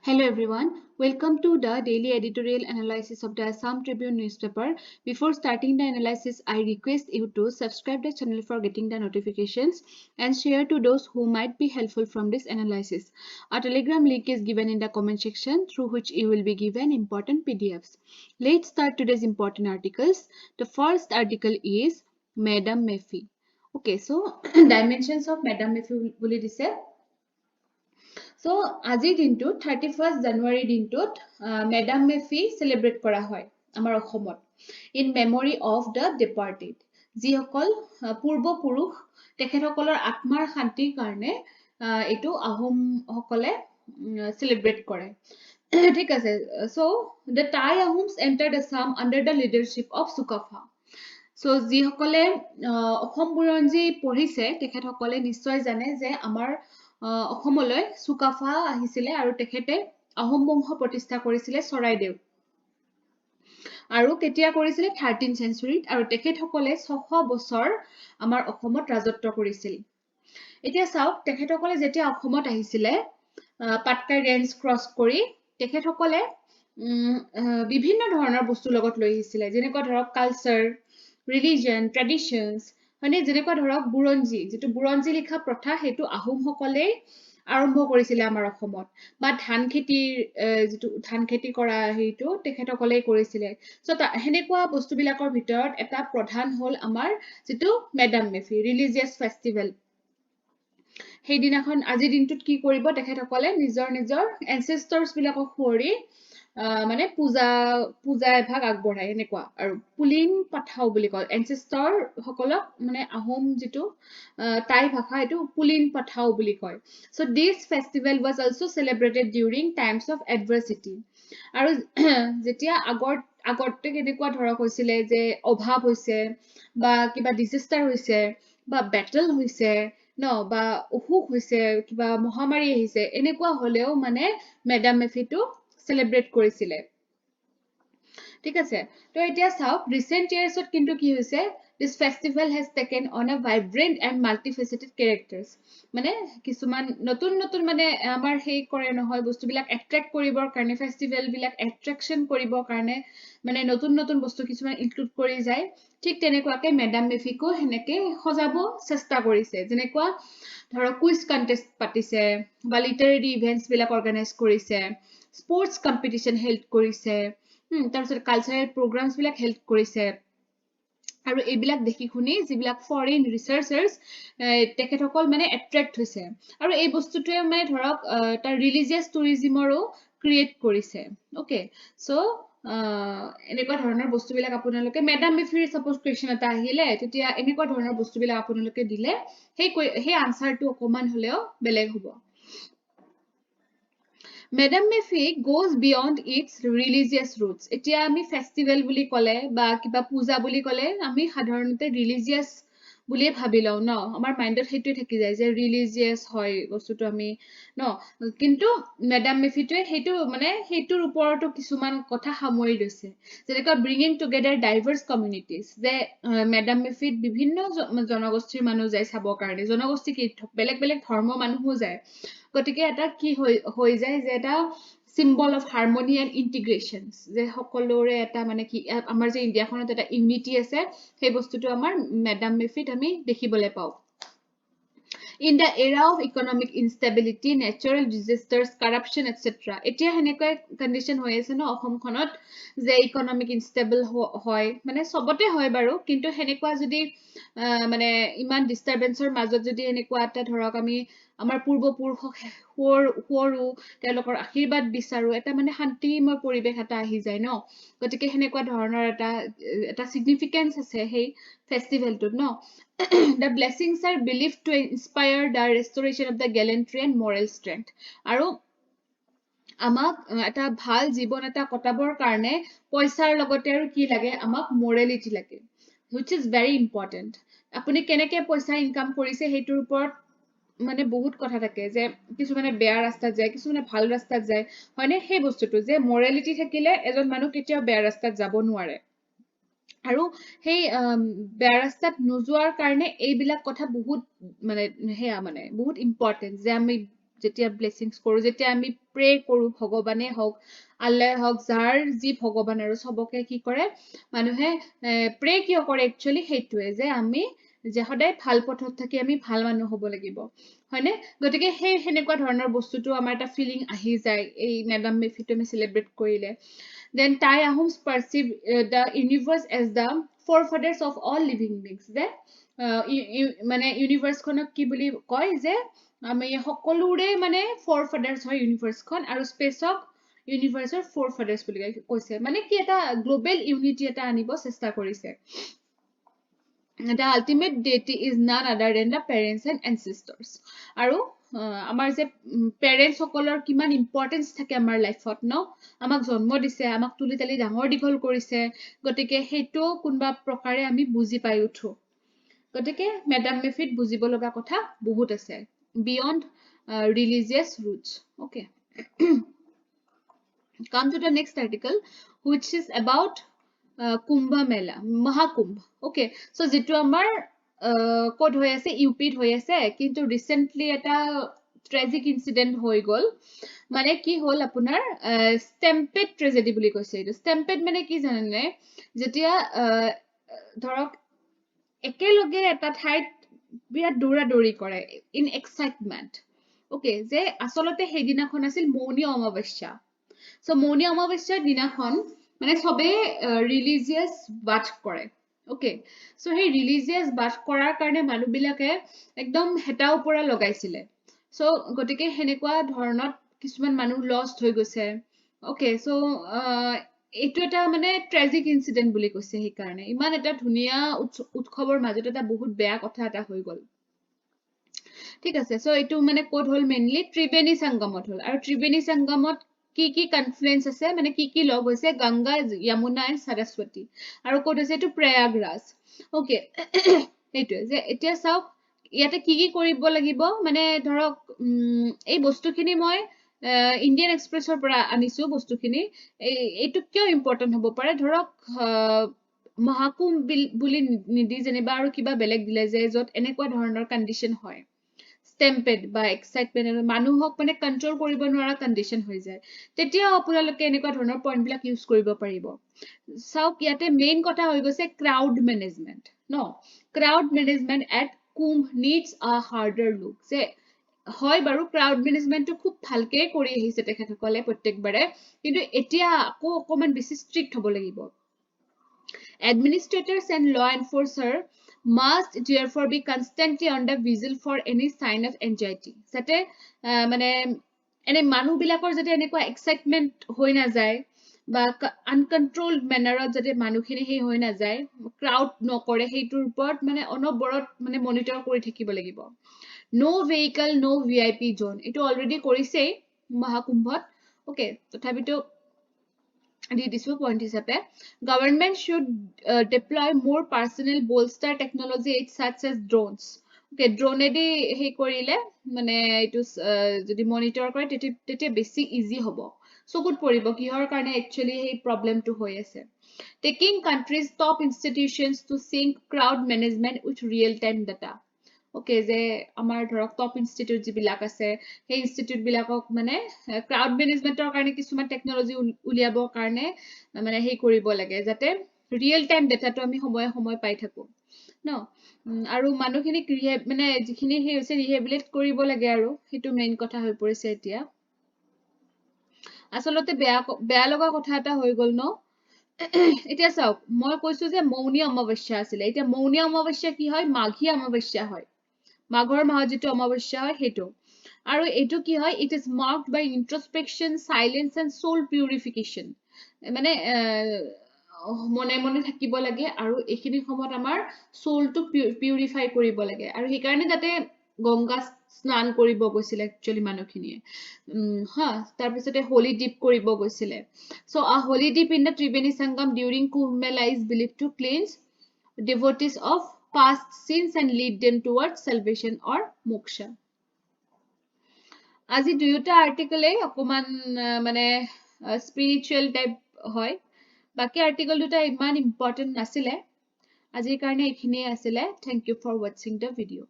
Hello everyone, welcome to the daily editorial analysis of the Assam Tribune newspaper. Before starting the analysis, I request you to subscribe the channel for getting the notifications and share to those who might be helpful from this analysis. A telegram link is given in the comment section through which you will be given important PDFs. Let's start today's important articles. The first article is Madam Mephi. Okay, so dimensions of Madam Mephi will be said. So, আজিৰ দিনটোত 31st জানুৱাৰী দিনটোত madam মেফি celebrate কৰা হয় আমাৰ অসমত in memory of the ডিপাৰ্টেড যিসকল পূৰ্বপুৰুষ তেখেতসকলৰ আত্মাৰ শান্তিৰ কাৰণে এইটো আহোমসকলে চেলিব্ৰেট কৰে ঠিক আছে so the Thai Ahoms entered Assam under the leadership of Sukapha so যিসকলে অসম বুৰঞ্জী পঢ়িছে তেখেতসকলে নিশ্চয় জানে যে আমাৰ অসমলৈ চুকাফা আহিছিলে আৰু তেখেতে আহোম বংশ প্ৰতিষ্ঠা কৰিছিলে চৰাইদেউ আৰু কেতিয়া কৰিছিলে 13th centuryত আৰু তেখেতসকলে 600 বছৰ আমাৰ অসমত ৰাজত্ব কৰিছিল এতিয়া চাওক তেখেতসকলে যেতিয়া অসমত আহিছিলে পাটকাই ৰেঞ্জ ক্ৰছ কৰি তেখেতসকলে বিভিন্ন ধৰণৰ বস্তু লগত লৈ আহিছিলে যেনেকুৱা ধৰক কালচাৰ ৰিলিজন ট্ৰেডিশনছ মানে যেনেকুৱা ধৰক বুৰঞ্জী যেটো বুৰঞ্জী লিখা প্ৰথা হেতু আহোমসকলে আৰম্ভ কৰিছিলে আমাৰ অসমত বা ধান খেতি কৰা হেতু তেখেতসকলে কৰিছিলে সো হেনেকুৱা বস্তুবিলাকৰ ভিতৰত এটা প্ৰধান হল আমাৰ যেটো মেডাম মেফি ৰিলিজিয়াছ ফেষ্টিভেল সেইদিনাখন আজিৰ দিনটোত কি কৰিব তেখেতসকলে নিজৰ এনসেস্টৰছ বিলাকক সুঁৱৰি মানে পূজা এভাগ আগবঢ়ায় এনেকুৱা আৰু পুলিন পাঠাও বুলি কয় এনসেস্টৰ সকলক মানে আহোম যেটো টাই ভাষা এটো পুলিন পাঠাও বুলি কয় so this festival was also celebrated during times of adversity আৰু যেতিয়া আগতে কেনেকুৱা ধৰক হৈছিলে যে অভাৱ হৈছে বা কিবা ডিজাস্টাৰ হৈছে বা বেটল হৈছে ন বা অসুখ হৈছে কিবা মহামাৰী আহিছে এনেকুৱা হলেও মানে মেডাম মেফিটো চেলিব্ৰেট কৰিছিলে ঠিক আছে তো এতিয়া চাওক ৰিসেন্ট ইয়াৰ্সত কিন্তু কি হৈছে this festival has taken on a vibrant and multifaceted characters মানে কিছুমান নতুন মানে আমাৰ হেই কৰে নহয় বস্তুবিলাক এট্ৰাক্ট কৰিবৰ কাৰণে ফেষ্টিভেল বিলাক এট্ৰাকশন কৰিবৰ কাৰণে মানে নতুন বস্তু কিছুমান ইনক্লুড কৰি যায় ঠিক তেনেকুৱাকে মেডাম মেফিকো হেনেকে সজাব চেষ্টা কৰিছে যেনেকুৱা ধৰক কুইজ কন্টেস্ট পাতিছে বা লিটাৰেৰী ইভেন্টস বিলাক অৰ্গানাইজ কৰিছে স্পৰ্টস কম্পিটিশন হেল্ড কৰিছে তাৰপিছত কালচাৰেল প্ৰগ্ৰামছ বিলাক হেল্ড কৰিছে আৰু এইবিলাক দেখি শুনি যিবিলাক ফৰেন ৰিসাৰ্চাৰ্ছ তেখেতসকল মানে এট্ৰাক্ট হৈছে আৰু এই বস্তুটোৱে মানে ধৰক তাৰ ৰিলিজিয়াছ টুৰিজমৰো ক্ৰিয়েট কৰিছে ওকে সো এনেকুৱা ধৰণৰ বস্তুবিলাক আপোনালোকে মেডাম মেফিৰ সাপোজ কোৱেশ্চন এটা আহিলে তেতিয়া এনেকুৱা ধৰণৰ বস্তুবিলাক আপোনালোকে দিলে সেই আনসাৰটো অকমান হলেও বেলেগ হ'ব Madam Mephi goes beyond its religious roots. এতিয়া আমি ফেষ্টিভেল বুলি কলে বা কিবা পূজা বুলি কলে আমি সাধাৰণতে ৰিলিজিয়াছ বুলিয়ে ভাবি লও ন আমাৰ মাইন্ডত হেতুই থাকি যায় যে ৰিলিজিয়াছ হয় বস্তুটো আমি ন কিন্তু মেডাম মেফিটোৱে হেতু মানে হেতুৰ ওপৰতো কিছুমান কথা সামৰি লৈছে যেনেকৈ ব্ৰিঙিং টুগেদাৰ ডাইভাৰ্স কমিউনিটিজ যে মেডাম মেফিত বিভিন্ন জনগোষ্ঠীৰ মানুহ যায় চাবৰ কাৰণে জনগোষ্ঠী কি বেলেগ ধৰ্মৰ মানুহো যায় গতিকে এটা কি হৈ যায় যে এটা symbol of harmony and integration যে সকলোৰে এটা মানে কি আমাৰ যে ইন্ডিয়াখনত এটা ইউনিটি আছে সেই বস্তুটো আমাৰ মেডাম মেফিত আমি দেখিবলৈ পাও in the era of economic instability natural disasters corruption etc এতিয়া হেনেকৈ কন্ডিশন হৈ আছে ন অসমখনত যে ইকোনমিক ইনষ্টেবল হয় মানে সবতে হয় বাৰু কিন্তু হেনেকুৱা যদি মানে ইমান ডিস্টাৰবেন্সৰ মাজত যদি এনেকুৱা এটা ধৰক আমি আমাৰ পূৰ্বপুৰুষক huoru তেওঁলোকৰ আশীৰ্বাদ বিচাৰো এটা মানে শান্তিময় পৰিবেশ এটা আহি যায় ন গতিকে হেনেকুৱা ধৰণৰ এটা সিগনিফিকেন্স আছে সেই ফেষ্টিভেলটোত ন the blessings are believed to inspire the restoration of the gallantry and moral strength আৰু আমাক এটা ভাল জীৱন এটা কটাবৰ কাৰণে পইচাৰ লগতে আৰু কি লাগে আমাক মোৰালিটি লাগে which is very important আপুনি কেনেকে পইচা ইনকাম কৰিছে হেতুৰ ওপৰত মানে বহুত কথা থাকে যে কিছুমানে বেয়া ৰাস্তাত যায় কিছুমানে ভাল ৰাস্তাত যায় হয়নে সেই বস্তুটো যে মোৰালিটি থাকিলে এজন মানুহ কেতিয়াও বেয়া ৰাস্তাত যাব নোৱাৰে আৰু সেই বেয়া ৰাস্তাত নোযোৱাৰ কাৰণে এইবিলাক কথা বহুত মানে হেয়া মানে বহুত ইম্পৰ্টেন্ট যে আমি যেতিয়া ব্লেছিংছ কৰো যেতিয়া আমি প্ৰে কৰো ভগৱানে হওক আল্লাহ হওক যাৰ যি ভগৱান আৰু সবকে কি কৰে মানুহে প্ৰে কিয় কৰে একচুয়ালি সেইটোৱে যে আমি যে সদায় ভাল পথত থাকি আমি ভাল মানুহ হ'ব লাগিব হয়নে গতিকে সেই সেনেকুৱা ধৰণৰ বস্তুটো আমাৰ এটা ফিলিং আহি যায় এই মেডাম মেফিটো আমি চেলিব্ৰেট কৰিলে then Thai Ahoms perceive the universe as the forefathers of all living beings যে মানে ইউনিভাৰ্স খনক কি বুলি কয় যে আমি সকলোৰে মানে forefathers হয় ইউনিভাৰ্সখন আৰু স্পেচক ইউনিভাৰ্সৰ forefathers বুলি কৈছে মানে কি এটা গ্লোবেল ইউনিটি এটা আনিব চেষ্টা কৰিছে the ultimate deity is none other than the parents and ancestors আৰু আমাৰ যে পেৰেন্টস সকলৰ কিমান ইম্পৰ্টেন্স থাকে আমাৰ লাইফত ন আমাক জন্ম দিছে আমাক তুলি তালি ডাঙৰ দীঘল কৰিছে গতিকে সেইটো কোনবা প্ৰকাৰে আমি বুজি পাই উঠো গতিকে মেডাম মেফিত বুজিব লগা কথা বহুত আছে beyond religious roots okay come to the next article which is about Kumbh Mela Mahakumbh okay so যেটো আমাৰ কোড হৈ আছে ইউপিত হৈ আছে কিন্তু ৰিসেন্টলি এটা ট্ৰেজিক ইনসিডেন্ট হৈ গল মানে কি হল আপোনাৰ স্টেম্পেড ট্ৰেজেডি বুলি কৈছে এইটো স্টেম্পেড মানে কি জানেনে যেতিয়া ধৰক একেলগে এটা ঠাইত বিৰাট দৌৰা-দৌৰি কৰে ইন এক্সাইটমেন্ট ওকে যে আসলতে সেইদিনাখন আছিল মৌনী অমাৱস্যা সো মৌনী অমাৱস্যাৰ দিনাখন মানে সবে ৰিলিজিয়াছ বাথ কৰে ওকে সো সেই ৰিলিজিয়াছ বাথ কৰাৰ কাৰণে মানুহবিলাকে একদম হেটা ওপৰা লগাইছিলে সো গতিকে হেনেকুৱা ধৰণত কিছুমান মানুহ লষ্ট হৈ গৈছে ওকে সো এইটো এটা মানে ট্ৰেজিক ইনসিডেন্ট বুলি কৈছে সেই কাৰণে ইমান এটা ধুনিয়া উৎসৱৰ মাজত এটা বহুত বেয়া কথা এটা হৈ গল ঠিক আছে সো এইটো মানে কোড হল মেইনলি ত্ৰিবেণী সংগমত হল আৰু ত্ৰিবেণী সংগমত কি কনফ্লুয়েন্স আছে মানে কি লগ হৈছে গংগা যমুনা এণ্ড সৰস্বতী আৰু কোড হৈছে এইটো প্ৰয়াগৰাজ ওকে এইটো যে এতিয়া চাওক ইয়াতে কি কৰিব লাগিব মানে ধৰক এই বস্তুখিনি মই ইন্ডিয়ান এক্সপ্ৰেছৰ পৰা আনিছো বস্তুখিনি এইটো কিয় ইম্পৰ্টেন্ট হ'ব পাৰে ধৰক মহাকুম্ভ বুলি নিদি যেনিবা আৰু কিবা বেলেগ দিলে যে যত এনেকুৱা ধৰণৰ কন্ডিশন হয় স্টেম্পেড বা এক্সাইটমেন্ট মানুহক মানে কন্ট্ৰোল কৰিব নোৱাৰা কন্ডিশন হৈ যায় তেতিয়া আপোনালোকে এনেকুৱা ধৰণৰ পইণ্ট বিলাক ইউজ কৰিব পাৰিব চাওক ইয়াতে মেইন কথা হৈ গৈছে ক্ৰাউড মেনেজমেন্ট ন crowd management at Kumbh needs a harder look যে হয় বাৰু ক্ৰাউড মেনেজমেন্টটো খুব ভালকে কৰি আহিছে তেখেতসকলে প্ৰত্যেকবাৰে কিন্তু এতিয়া আকৌ অকমান বেছি ষ্ট্ৰিক্ট হ'ব লাগিব administrators and law enforcer must therefore be constantly on the vigil for any sign of anxiety যাতে মানে এনে মানুহবিলাকৰ যাতে এনেকুৱা এক্সাইটমেন্ট হৈ না যায় বা আনকন্ট্ৰোলড মেনাৰত যাতে মানুহখিনি সেই হৈ না যায় ক্ৰাউড নকৰে সেইটোৰ ওপৰত মানে অনবৰত মানে মনিটৰ কৰি থাকিব লাগিব no vehicle no vip zone এটো অলৰেডি কৰিছে মহাকুম্ভত ওকে তথাপিতো দি দিছো পইণ্ট হিচাপে government should deploy more personnel bolster technology such as drones okay drone এদি হে কৰিলে মানে এটো যদি মনিটৰ কৰে তেতিয়া বেছি ইজি হ'ব চকুত পৰিব কিহৰ কাৰণে একচুয়ালি এই প্ৰবলেমটো হৈ আছে taking countries top institutions to sync crowd management with real time data okay যে আমাৰ ধৰক টপ ইনষ্টিটিউট যিবিলাক আছে সেই ইনষ্টিটিউট বিলাকক মানে ক্ৰাউড মেনেজমেন্টৰ কাৰণে কিছুমান টেকনলজি উলিয়াবৰ কাৰণে মানে হেই কৰিব লাগে যাতে ৰিয়েল টাইম ডাটাটো আমি সময় পাই থাকো ন আৰু মানুহখিনিক মানে যিখিনি হে হৈছে ৰিহেবিলিট কৰিব লাগে আৰু সেইটো মেইন কথা হৈ পৰিছে এতিয়া আসলতে বেয়া লগা কথা এটা হৈ গল ন এতিয়া চাওক মই কৈছো যে মৌনী অমাৱস্যা আছিল এতিয়া মৌনী অমাৱস্যা কি হয় মাঘী অমাৱস্যা হয় মাঘৰ মাহত যেটো অমাৱস্যা হয় হেটো আৰু এটো কি হয় it is marked by introspection silence and soul purification মানে মনে থাকিব লাগে আৰু এইখিনি সময়ত আমাৰ সোলটো পিউৰিফাই কৰিব লাগে আৰু সেই কাৰণে যাতে গংগা স্নান কৰিব গৈছিল একচুয়ালি মানুহখিনিয়ে হা তাৰ পিছতে হোলি ডিপ কৰিব গৈছিলে so a holy dip in the Triveni Sangam during Kumbh Mela is believed to cleanse devotees of past sins and lead them towards salvation or moksha আজি দুয়োটা আৰ্টিকলে অকমান মানে স্পিৰিচুৱেল টাইপ হয় বাকি আৰ্টিকল দুটা ইমান ইম্পৰ্টেন্ট নাছিলে আজিৰ কাৰণে এইখিনিয়ে আছিলে thank you for watching the video